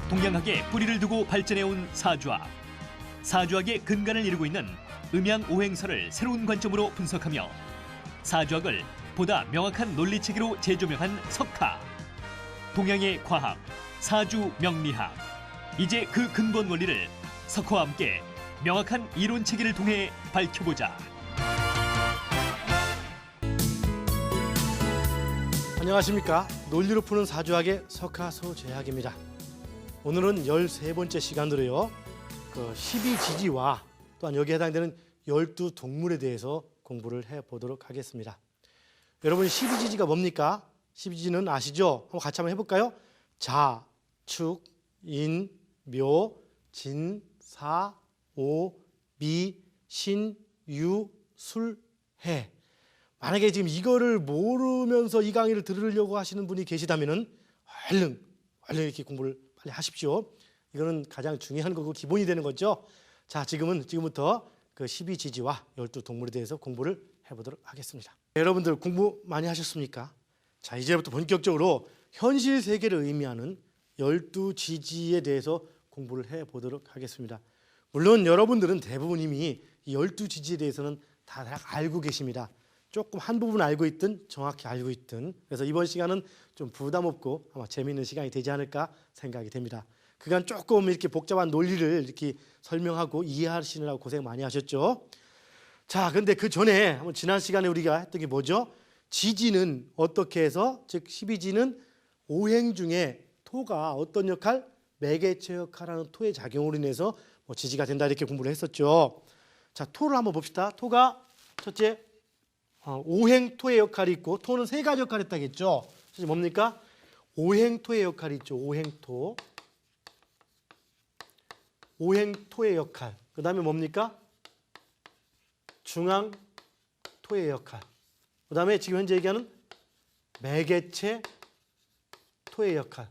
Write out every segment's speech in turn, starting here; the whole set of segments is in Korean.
동양학에 뿌리를 두고 발전해온 사주학. 사주학의 근간을 이루고 있는 음양오행설을 새로운 관점으로 분석하며 사주학을 보다 명확한 논리체계로 재조명한 석화. 동양의 과학, 사주 명리학. 이제 그 근본 원리를 석화와 함께 명확한 이론체계를 통해 밝혀보자. 안녕하십니까. 논리로 푸는 사주학의 석화소재학입니다. 오늘은 13번째 시간으로요. 12지지와 또한 여기에 해당되는 12동물에 대해서 공부를 해보도록 하겠습니다. 여러분 12지지가 뭡니까? 12지지는 아시죠? 한번 같이 한번 해볼까요? 자, 축, 인, 묘, 진, 사, 오, 미, 신, 유, 술, 해. 만약에 지금 이거를 모르면서 이 강의를 들으려고 하시는 분이 계시다면은 얼른 이렇게 공부를 빨리 하십시오. 이거는 가장 중요한 거고 기본이 되는 거죠. 자, 지금부터 그 12지지와 12동물에 대해서 공부를 해보도록 하겠습니다. 여러분들 공부 많이 하셨습니까? 자, 이제부터 본격적으로 현실 세계를 의미하는 12지지에 대해서 공부를 해보도록 하겠습니다. 물론 여러분들은 대부분 이미 이 12지지에 대해서는 다 알고 계십니다. 조금 한 부분 알고 있든 정확히 알고 있든, 그래서 이번 시간은 좀 부담 없고 아마 재미있는 시간이 되지 않을까 생각이 됩니다. 그간 조금 이렇게 복잡한 논리를 이렇게 설명하고 이해하시느라고 고생 많이 하셨죠. 자, 근데 그 전에 한번 지난 시간에 우리가 했던 게 뭐죠? 지지는 어떻게 해서, 즉 12지는 오행 중에 토가 어떤 역할? 매개체 역할하는 토의 작용으로 인해서 지지가 된다, 이렇게 공부를 했었죠. 자, 토를 한번 봅시다. 토가 첫째 오행토의 역할이 있고, 토는 세 가지 역할을 했다겠죠. 사실 뭡니까? 오행토의 역할이 있죠. 오행토의 역할. 그 다음에 뭡니까? 중앙토의 역할. 그 다음에 지금 현재 얘기하는 매개체 토의 역할.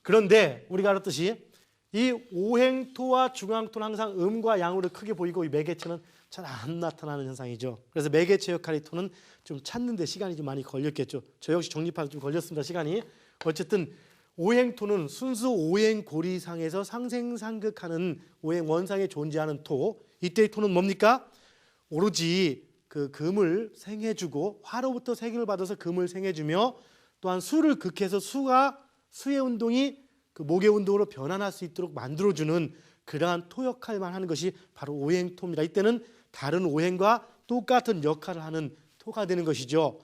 그런데 우리가 알았듯이 이 오행토와 중앙토는 항상 음과 양으로 크게 보이고, 이 매개체는 잘 안 나타나는 현상이죠. 그래서 매개체 역할의 토는 좀 찾는데 시간이 좀 많이 걸렸겠죠. 저 역시 정립하기 좀 걸렸습니다, 시간이. 어쨌든 오행토는 순수 오행고리상에서 상생상극하는 오행 원상에 존재하는 토. 이때의 토는 뭡니까? 오로지 그 금을 생해주고, 화로부터 생을 받아서 금을 생해주며, 또한 수를 극해서 수의 운동이 그 목의 운동으로 변환할 수 있도록 만들어주는 그러한 토 역할만 하는 것이 바로 오행토입니다. 이때는 다른 오행과 똑같은 역할을 하는 토가 되는 것이죠.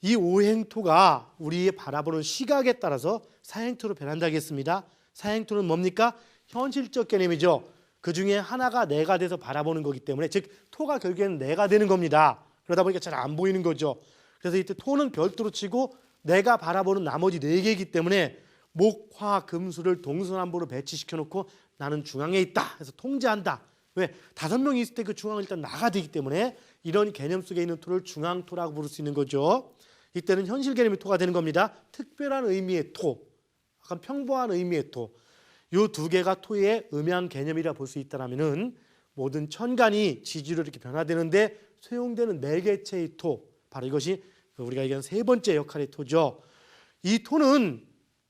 이 오행토가 우리의 바라보는 시각에 따라서 사행토로 변한다겠습니다. 사행토는 뭡니까? 현실적 개념이죠. 그 중에 하나가 내가 돼서 바라보는 거기 때문에, 즉 토가 결국에는 내가 되는 겁니다. 그러다 보니까 잘 안 보이는 거죠. 그래서 이때 토는 별도로 치고 내가 바라보는 나머지 네 개이기 때문에 목, 화, 금, 수를 동서남북으로 배치시켜 놓고 나는 중앙에 있다 해서 통제한다. 왜? 5명이 있을 때 그 중앙은 일단 나가 되기 때문에 이런 개념 속에 있는 토를 중앙토라고 부를 수 있는 거죠. 이때는 현실 개념의 토가 되는 겁니다. 특별한 의미의 토, 약간 평범한 의미의 토. 이 두 개가 토의 음양 개념이라 볼 수 있다면은 모든 천간이 지지로 이렇게 변화되는데 소용되는 매개체의 토, 바로 이것이 우리가 얘기하는 세 번째 역할의 토죠. 이 토는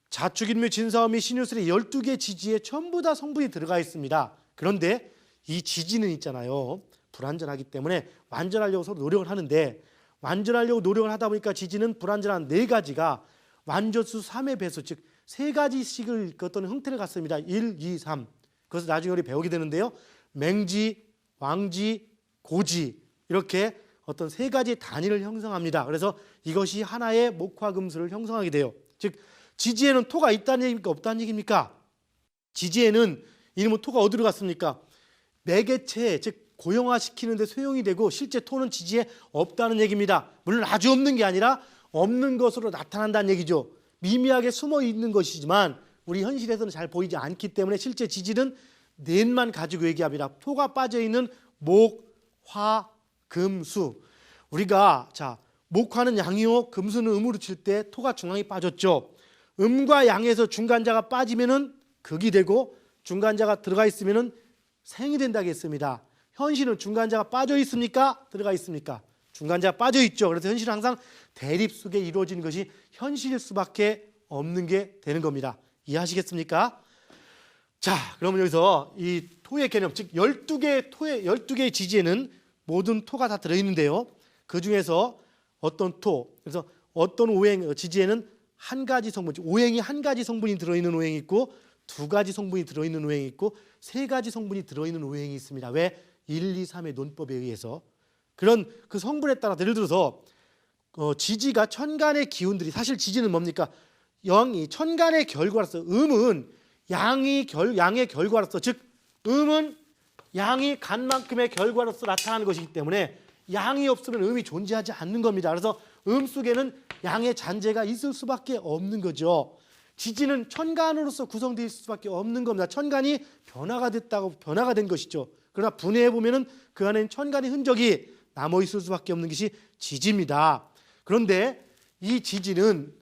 자축인묘, 진사오미, 신유술의 12개 지지에 전부 다 성분이 들어가 있습니다. 그런데 이 지지는 있잖아요, 불완전하기 때문에 완전하려고 서로 노력을 하는데, 완전하려고 노력을 하다 보니까 지지는 불완전한 네 가지가 완전수 3의 배수, 즉 세 가지씩을 어떤 형태를 갖습니다. 1, 2, 3. 그것을 나중에 우리 배우게 되는데요. 맹지, 왕지, 고지, 이렇게 어떤 세 가지 단위를 형성합니다. 그래서 이것이 하나의 목화금수를 형성하게 돼요. 즉 지지에는 토가 있다는 얘기입니까? 없다는 얘기입니까? 지지에는 이놈의 토가 어디로 갔습니까? 매개체, 즉 고형화시키는 데 소용이 되고, 실제 토는 지지에 없다는 얘기입니다. 물론 아주 없는 게 아니라 없는 것으로 나타난다는 얘기죠. 미미하게 숨어 있는 것이지만 우리 현실에서는 잘 보이지 않기 때문에 실제 지지는 넷만 가지고 얘기합니다. 토가 빠져있는 목, 화, 금, 수. 우리가 목화는 양이요 금수는 음으로 칠 때 토가 중앙에 빠졌죠. 음과 양에서 중간자가 빠지면은 극이 되고, 중간자가 들어가 있으면은 생이 된다겠습니다. 현실은 중간자가 빠져 있습니까? 들어가 있습니까? 중간자가 빠져 있죠. 그래서 현실은 항상 대립 속에 이루어지는 것이 현실일 수밖에 없는 게 되는 겁니다. 이해하시겠습니까? 자, 그러면 여기서 이 토의 개념, 즉 12개의 지지에는 모든 토가 다 들어있는데요. 그 중에서 어떤 토, 그래서 어떤 오행 지지에는 한 가지 성분, 오행이 한 가지 성분이 들어있는 오행이 있고 두 가지 성분이 들어있는 오행이 있고 세 가지 성분이 들어있는 오행이 있습니다. 왜? 1, 2, 3의 논법에 의해서. 그런 그 성분에 따라 예를 들어서 지지가 천간의 기운들이, 사실 지지는 뭡니까? 영이 천간의 결과로서, 음은 양의 결과로서, 즉 음은 양이 간만큼의 결과로서 나타나는 것이기 때문에 양이 없으면 음이 존재하지 않는 겁니다. 그래서 음 속에는 양의 잔재가 있을 수밖에 없는 거죠. 지지는 천간으로서 구성되어 있을 수밖에 없는 겁니다. 천간이 변화가 된 것이죠. 그러나 분해해 보면은 그 안에는 천간의 흔적이 남아 있을 수밖에 없는 것이 지지입니다. 그런데 이 지지는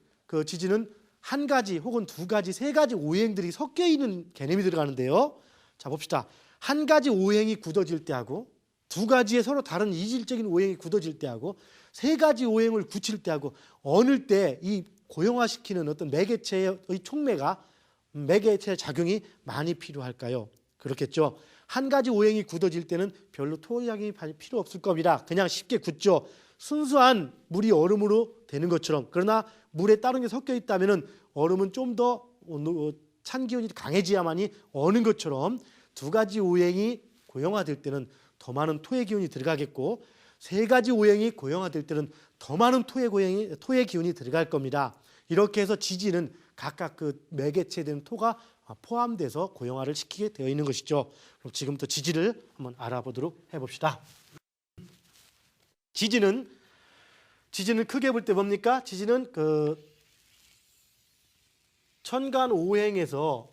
한 가지 혹은 두 가지, 세 가지 오행들이 섞여 있는 개념이 들어가는데요. 자, 봅시다. 한 가지 오행이 굳어질 때하고 두 가지의 서로 다른 이질적인 오행이 굳어질 때하고 세 가지 오행을 굳힐 때하고 어느 때 이 고형화시키는 어떤 매개체의 촉매가, 매개체의 작용이 많이 필요할까요? 그렇겠죠. 한 가지 오행이 굳어질 때는 별로 토양이 필요 없을 겁니다. 그냥 쉽게 굳죠. 순수한 물이 얼음으로 되는 것처럼. 그러나 물에 다른 게 섞여 있다면 얼음은 좀 더 찬 기운이 강해져야만이 어는 것처럼 두 가지 오행이 고형화될 때는 더 많은 토의 기운이 들어가겠고 세 가지 오행이 고형화될 때는 더 많은 토의 기운이 들어갈 겁니다. 이렇게 해서 지지는 각각 그 매개체된 토가 포함돼서 고형화를 시키게 되어 있는 것이죠. 그럼 지금부터 지지를 한번 알아보도록 해봅시다. 지지는 크게 볼 때 뭡니까? 지지는 그 천간 오행에서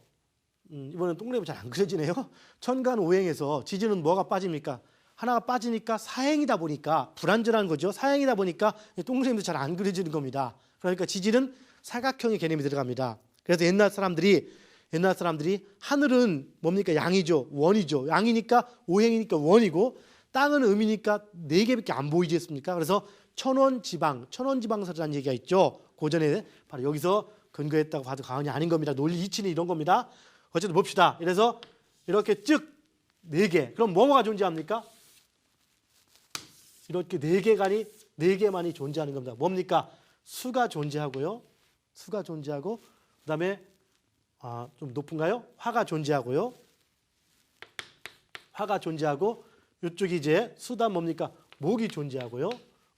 이번엔 동그라미 잘 안 그려지네요. 천간 오행에서 지지는 뭐가 빠집니까? 하나가 빠지니까 사행이다 보니까 불완전한 거죠. 사행이다 보니까 동그라미도 잘 안 그려지는 겁니다. 그러니까 지지는 사각형의 개념이 들어갑니다. 그래서 옛날 사람들이 하늘은 뭡니까? 양이죠. 원이죠. 양이니까 오행이니까 원이고 땅은 음이니까 네 개밖에 안 보이지 않습니까? 그래서 천원지방설이라는 얘기가 있죠. 고전에 바로 여기서 근거했다고 봐도 과언이 아닌 겁니다. 논리 이치는 이런 겁니다. 어쨌든 봅시다. 그래서 이렇게 쭉 네 개. 그럼 뭐가 존재합니까? 이렇게 네 개만이 존재하는 겁니다. 뭡니까? 수가 존재하고요. 수가 존재하고 그다음에 좀 높은가요? 화가 존재하고요. 화가 존재하고 이쪽이 이제 수다 뭡니까? 목이 존재하고요.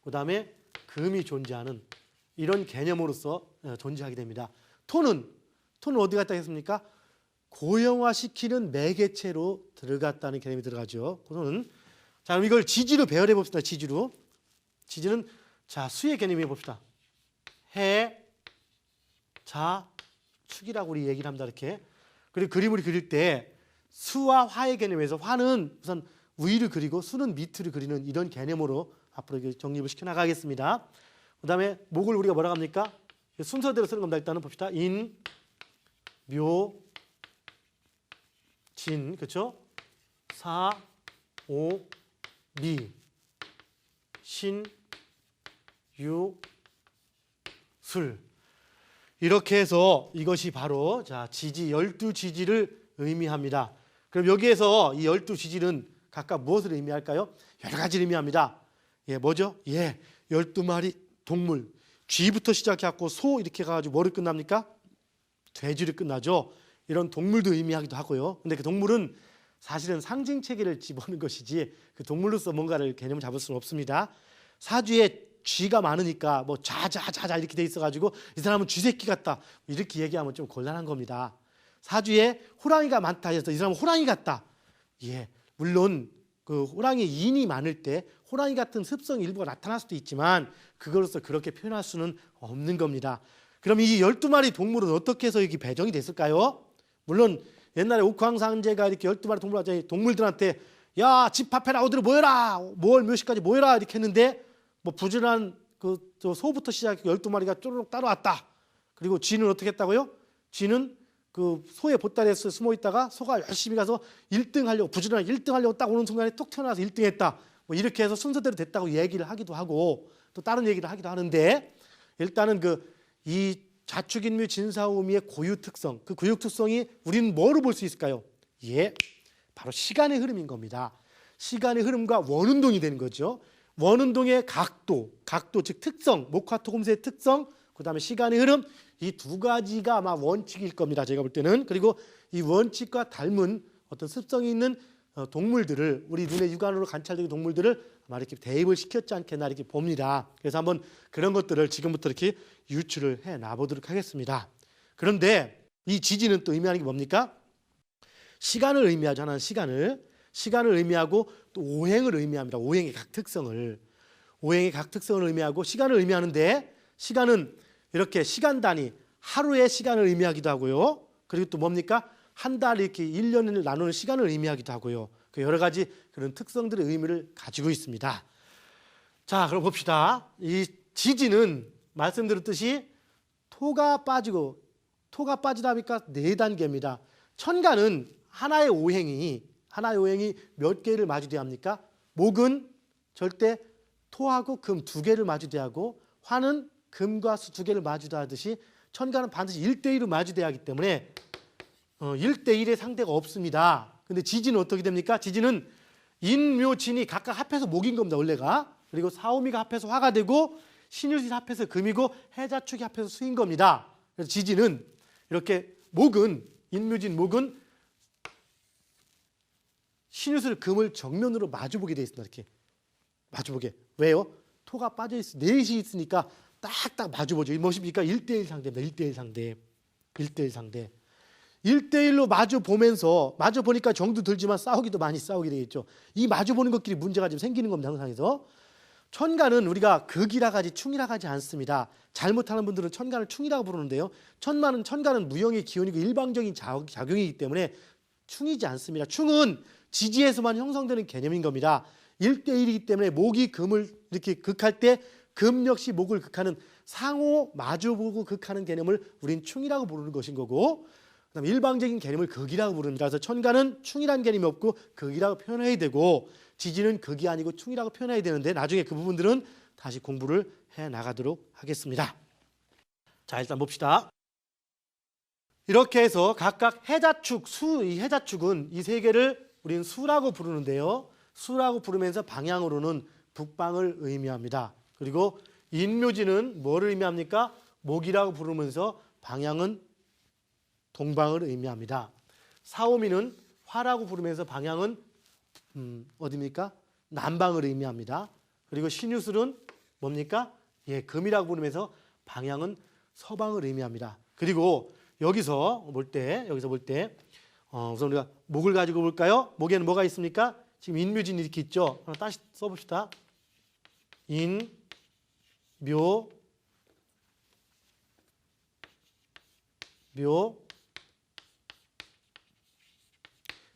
그다음에 금이 존재하는 이런 개념으로서 존재하게 됩니다. 토는 어디 갔다 했습니까? 고형화시키는 매개체로 들어갔다는 개념이 들어가죠. 토는. 자, 그럼 이걸 지지로 배열해 봅시다. 지지는 자, 수의 개념이 봅시다. 해, 자, 축이라고 우리 얘기를 합니다. 이렇게. 그리고 그림을 그릴 때 수와 화의 개념에서 화는 우선 위를 그리고 수는 밑을 그리는 이런 개념으로 앞으로 정립을 시켜나가겠습니다. 그 다음에 목을 우리가 뭐라고 합니까? 순서대로 쓰는 겁니다. 일단은 봅시다. 인, 묘, 진, 그렇죠? 사, 오, 미, 신, 유, 술. 이렇게 해서 이것이 바로 자, 지지, 12지지를 의미합니다. 그럼 여기에서 이 12지지는 각각 무엇을 의미할까요? 여러 가지를 의미합니다. 예, 뭐죠? 예, 12마리 동물. 쥐부터 시작해갖고 소 이렇게 가지고 뭐를 끝납니까? 돼지를 끝나죠. 이런 동물도 의미하기도 하고요. 근데 그 동물은 사실은 상징 체계를 집어넣는 것이지 그 동물로서 뭔가를 개념을 잡을 수는 없습니다. 사주에 쥐가 많으니까 뭐 자자자자 이렇게 돼 있어가지고 이 사람은 쥐새끼 같다 이렇게 얘기하면 좀 곤란한 겁니다. 사주에 호랑이가 많다 해서 이 사람은 호랑이 같다. 예, 물론 그 호랑이 인이 많을 때 호랑이 같은 습성 일부가 나타날 수도 있지만 그걸로서 그렇게 표현할 수는 없는 겁니다. 그럼 이 12마리 동물은 어떻게 해서 여기 배정이 됐을까요? 물론 옛날에 옥황상제가 이렇게 12마리 동물들한테 야, 집합해라, 어디로 모여라, 뭘 몇 시까지 모여라 이렇게 했는데 뭐 부지런한 저 소부터 시작해 12마리가 쪼르륵 따라왔다. 그리고 쥐는 어떻게 했다고요? 쥐는 그 소의 보따리에 숨어 있다가 소가 열심히 가서 1등 하려고 부지런하게 1등 하려고 딱 오는 순간에 톡 튀어나와서 1등 했다. 뭐 이렇게 해서 순서대로 됐다고 얘기를 하기도 하고 또 다른 얘기를 하기도 하는데 일단은 이 좌축인묘 진사오미의 고유 특성, 그 고유 특성이 우리는 뭐로 볼 수 있을까요? 예, 바로 시간의 흐름인 겁니다. 시간의 흐름과 원운동이 되는 거죠. 원운동의 각도 즉 특성, 목화토금수의 특성, 그 다음에 시간의 흐름, 이 두 가지가 아마 원칙일 겁니다. 제가 볼 때는. 그리고 이 원칙과 닮은 어떤 습성이 있는 동물들을, 우리 눈의 육안으로 관찰되는 동물들을 아마 이렇게 대입을 시켰지 않겠나 이렇게 봅니다. 그래서 한번 그런 것들을 지금부터 이렇게 유추를 해 놔보도록 하겠습니다. 그런데 이 지지는 또 의미하는 게 뭡니까? 시간을 의미하죠. 하나는 시간을 의미하고 또 오행을 의미합니다. 오행의 각 특성을 의미하고 시간을 의미하는데, 시간은 이렇게 시간 단위, 하루의 시간을 의미하기도 하고요. 그리고 또 뭡니까? 한 달, 이렇게 1년을 나누는 시간을 의미하기도 하고요. 그 여러 가지 그런 특성들의 의미를 가지고 있습니다. 자, 그럼 봅시다. 이 지지는 말씀드렸듯이 토가 빠지다 보니까 4단계입니다. 천간은 하나의 오행이 몇 개를 마주대야 합니까? 목은 절대 토하고 금 2개를 마주대야 하고, 화는 금과 수 2개를 마주대야 하듯이 천간은 반드시 1대1로 마주대야 하기 때문에 1대1의 상대가 없습니다. 근데 지지는 어떻게 됩니까? 지지는 인묘진이 각각 합해서 목인 겁니다, 원래가. 그리고 사오미가 합해서 화가 되고, 신유시 합해서 금이고, 해자축이 합해서 수인 겁니다. 그래서 지지는 이렇게 인묘진 목은 신유술 금을 정면으로 마주보게 되어 있습니다. 이렇게 마주보게. 왜요? 토가 빠져 있어. 넷이 있으니까 딱딱 마주보죠. 이 무엇입니까? 1대1 상대입니다. 1대1 상대. 1대1로 마주보니까 정도 들지만 싸우기도 많이 싸우게 되겠죠. 이 마주보는 것끼리 문제가 좀 생기는 겁니다. 항상에서. 천간은 우리가 극이라 하지 충이라 하지 않습니다. 잘못하는 분들은 천간을 충이라고 부르는데요. 천간은 무형의 기운이고 일방적인 작용이기 때문에 충이지 않습니다. 충은 지지에서만 형성되는 개념인 겁니다. 1대1이기 때문에 목이 금을 이렇게 극할 때 금 역시 목을 극하는, 상호 마주보고 극하는 개념을 우린 충이라고 부르는 것인 거고, 그다음에 일방적인 개념을 극이라고 부릅니다. 그래서 천간은 충이라는 개념이 없고 극이라고 표현해야 되고, 지지는 극이 아니고 충이라고 표현해야 되는데, 나중에 그 부분들은 다시 공부를 해 나가도록 하겠습니다. 자, 일단 봅시다. 이렇게 해서 각각 해자축, 이 해자축은 이 세 개를 우리는 수라고 부르는데요. 수라고 부르면서 방향으로는 북방을 의미합니다. 그리고 인묘지는 뭐를 의미합니까? 목이라고 부르면서 방향은 동방을 의미합니다. 사오미는 화라고 부르면서 방향은 어디입니까? 남방을 의미합니다. 그리고 신유술은 뭡니까? 예, 금이라고 부르면서 방향은 서방을 의미합니다. 그리고 여기서 볼 때 우선 우리가 목을 가지고 볼까요? 목에는 뭐가 있습니까? 지금 인묘진이 이렇게 있죠. 하나 다시 써봅시다. 묘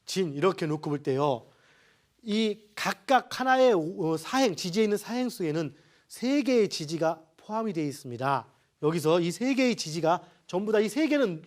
진 이렇게 놓고 볼 때요. 이 각각 하나의 사행, 지지에 있는 사행수에는 3개의 지지가 포함이 되어 있습니다. 여기서 이 3개의 지지가 전부 다 이 3개는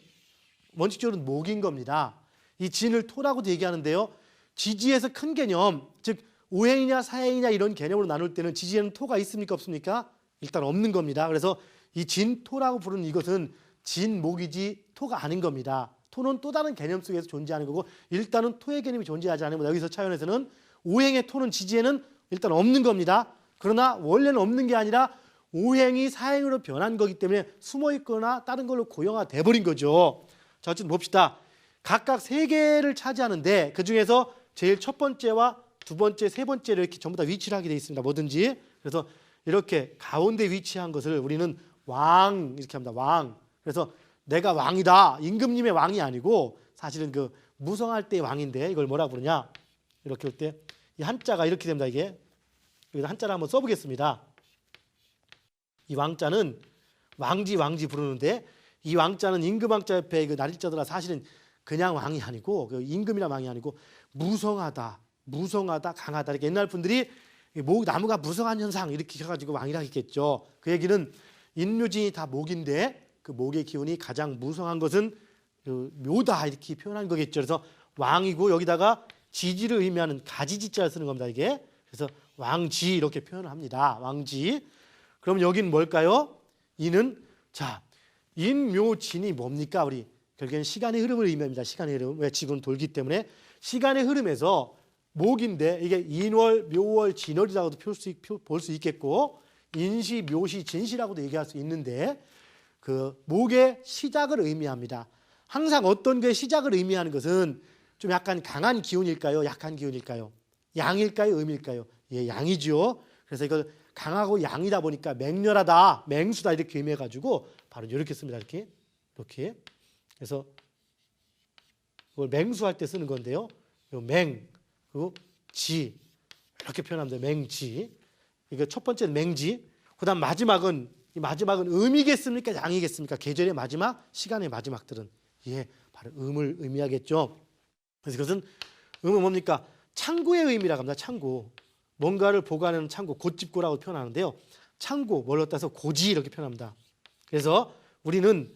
원칙적으로 목인 겁니다. 이 진을 토라고도 얘기하는데요. 지지에서 큰 개념, 즉 오행이냐 사행이냐 이런 개념으로 나눌 때는 지지에는 토가 있습니까 없습니까? 일단 없는 겁니다. 그래서 이 진토라고 부르는 이것은 진목이지 토가 아닌 겁니다. 토는 또 다른 개념 속에서 존재하는 거고, 일단은 토의 개념이 존재하지 않으면 여기서 차원에서는 오행의 토는 지지에는 일단 없는 겁니다. 그러나 원래는 없는 게 아니라 오행이 사행으로 변한 거기 때문에 숨어있거나 다른 걸로 고형화돼 버린 거죠. 자, 어쨌든 봅시다. 각각 3개를 차지하는데 그중에서 제일 첫 번째와 두 번째, 세 번째를 이렇게 전부 다 위치를 하게 되어 있습니다. 뭐든지. 그래서 이렇게 가운데 위치한 것을 우리는 왕 이렇게 합니다. 왕. 그래서 내가 왕이다. 임금님의 왕이 아니고 사실은 그 무성할 때의 왕인데 이걸 뭐라 부르냐? 이렇게 할 때 이 한자가 이렇게 됩니다. 이게 여기다 한자를 한번 써보겠습니다. 이 왕자는 왕지 부르는데, 이 왕자는 임금왕자 옆에 그 날일자더라 사실은 그냥 왕이 아니고 그 임금이란 왕이 아니고 무성하다, 강하다. 이렇게 옛날 분들이 나무가 무성한 현상 이렇게 해가지고 왕이라 했겠죠. 그 얘기는 인묘진이 다 목인데 그 목의 기운이 가장 무성한 것은 묘다 이렇게 표현한 거겠죠. 그래서 왕이고 여기다가 지지를 의미하는 가지지자를 쓰는 겁니다. 이게. 그래서 왕지 이렇게 표현을 합니다. 왕지. 그럼 여기는 뭘까요? 이는 자 인묘진이 뭡니까? 우리 결국에는 시간의 흐름을 의미합니다. 시간의 흐름. 왜? 지구는 돌기 때문에 시간의 흐름에서 목인데 이게 인월, 묘월, 진월이라고도 볼 수 있겠고 인시, 묘시, 진시라고도 얘기할 수 있는데 그 목의 시작을 의미합니다. 항상 어떤 게 시작을 의미하는 것은 좀 약간 강한 기운일까요? 약한 기운일까요? 양일까요? 음일까요? 예, 양이죠. 그래서 이거 강하고 양이다 보니까 맹렬하다, 맹수다 이렇게 의미해가지고 바로 이렇게 씁니다. 이렇게. 그래서 이걸 맹수할 때 쓰는 건데요. 요 맹, 그리고 지 이렇게 표현합니다. 맹지. 이거 첫 번째는 맹지. 그다음 마지막은 이 마지막은 음이겠습니까? 양이겠습니까? 계절의 마지막, 시간의 마지막들은 예, 바로 음을 의미하겠죠. 그래서 이것은 음은 뭡니까? 창고의 의미라고 합니다. 창고. 뭔가를 보관하는 창고, 곧집고라고 표현하는데요. 창고, 뭘로 따서 고지 이렇게 표현합니다. 그래서 우리는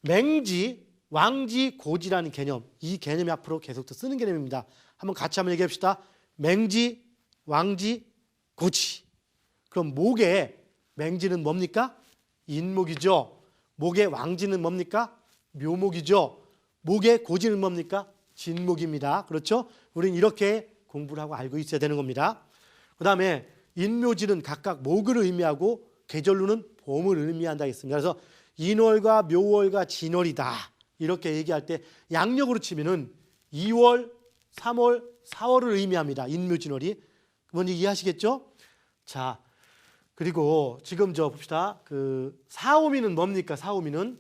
맹지, 왕지, 고지라는 개념, 이 개념이 앞으로 계속 또 쓰는 개념입니다. 한번 같이 한번 얘기해 봅시다. 맹지, 왕지, 고지. 그럼 목의 맹지는 뭡니까? 인목이죠. 목의 왕지는 뭡니까? 묘목이죠. 목의 고지는 뭡니까? 진목입니다. 그렇죠? 우리는 이렇게 공부를 하고 알고 있어야 되는 겁니다. 그 다음에 인묘지는 각각 목을 의미하고 계절로는 봄을 의미한다 했습니다. 그래서 인월과 묘월과 진월이다 이렇게 얘기할 때 양력으로 치면은 2월, 3월, 4월을 의미합니다. 인묘진월이. 뭔지 이해하시겠죠? 자, 그리고 지금 저 봅시다. 그 사오미는 뭡니까? 사오미는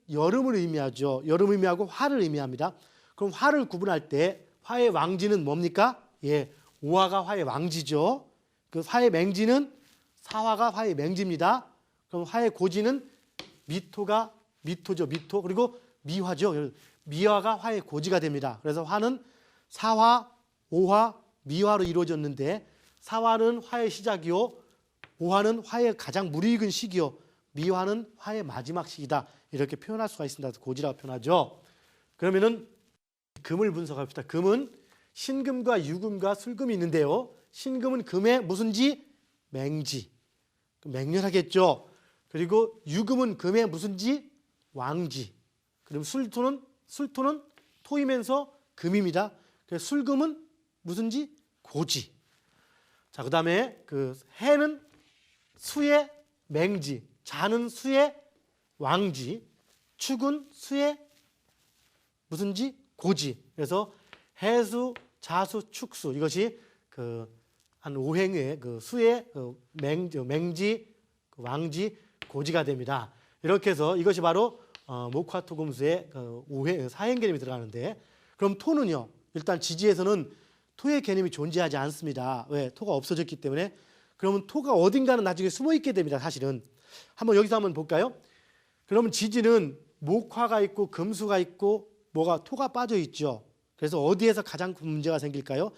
여름을 의미하죠. 여름 의미하고 화를 의미합니다. 그럼 화를 구분할 때 화의 왕지는 뭡니까? 예, 오화가 화의 왕지죠. 그 화의 맹지는 사화가 화의 맹지입니다. 그럼 화의 고지는 미토죠. 미토. 그리고 미화죠. 미화가 화의 고지가 됩니다. 그래서 화는 사화, 오화, 미화로 이루어졌는데 사화는 화의 시작이요. 오화는 화의 가장 무르익은 시기요. 미화는 화의 마지막 시기다. 이렇게 표현할 수가 있습니다. 고지라고 표현하죠. 그러면은 금을 분석합시다. 금은 신금과 유금과 술금이 있는데요. 신금은 금의 무슨 지? 맹지. 맹렬하겠죠. 그리고 유금은 금의 무슨 지? 왕지. 그럼 술토는 토이면서 금입니다. 그래서 술금은 무슨 지? 고지. 자, 그다음에 그 해는 수의 맹지, 자는 수의 왕지, 축은 수의 무슨 지? 고지. 그래서 해수, 자수, 축수 이것이 그 한 오행의 그 수의 맹지, 왕지, 고지가 됩니다. 이렇게 해서 이것이 바로 목화토금수의 오행 사행 개념이 들어가는데 그럼 토는요. 일단 지지에서는 토의 개념이 존재하지 않습니다. 왜? 토가 없어졌기 때문에. 그러면 토가 어딘가는 나중에 숨어 있게 됩니다. 사실은. 한번 여기서 한번 볼까요? 그러면 지지는 목화가 있고 금수가 있고 뭐가 토가 빠져 있죠. 그래서 어디에서 가장 큰 문제가 생길까요?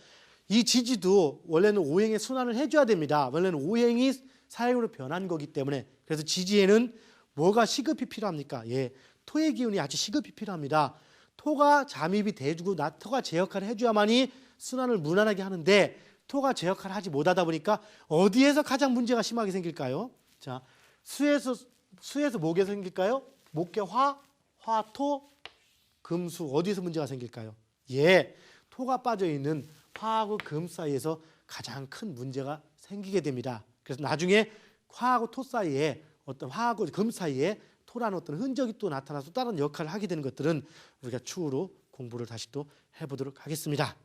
이 지지도 원래는 오행의 순환을 해줘야 됩니다. 원래는 오행이 사행으로 변한 거기 때문에. 그래서 지지에는 뭐가 시급히 필요합니까? 예, 토의 기운이 아주 시급히 필요합니다. 토가 잠입이 돼주고 토가 제 역할을 해줘야만이 순환을 무난하게 하는데 토가 제 역할을 하지 못하다 보니까 어디에서 가장 문제가 심하게 생길까요? 자, 수에서 목에서 생길까요? 목계 화토, 금수 어디에서 문제가 생길까요? 예, 토가 빠져 있는 화하고 금 사이에서 가장 큰 문제가 생기게 됩니다. 그래서 나중에 화하고 토 사이에 어떤 화하고 금 사이에 토라는 어떤 흔적이 또 나타나서 다른 역할을 하게 되는 것들은 우리가 추후로 공부를 다시 또 해보도록 하겠습니다.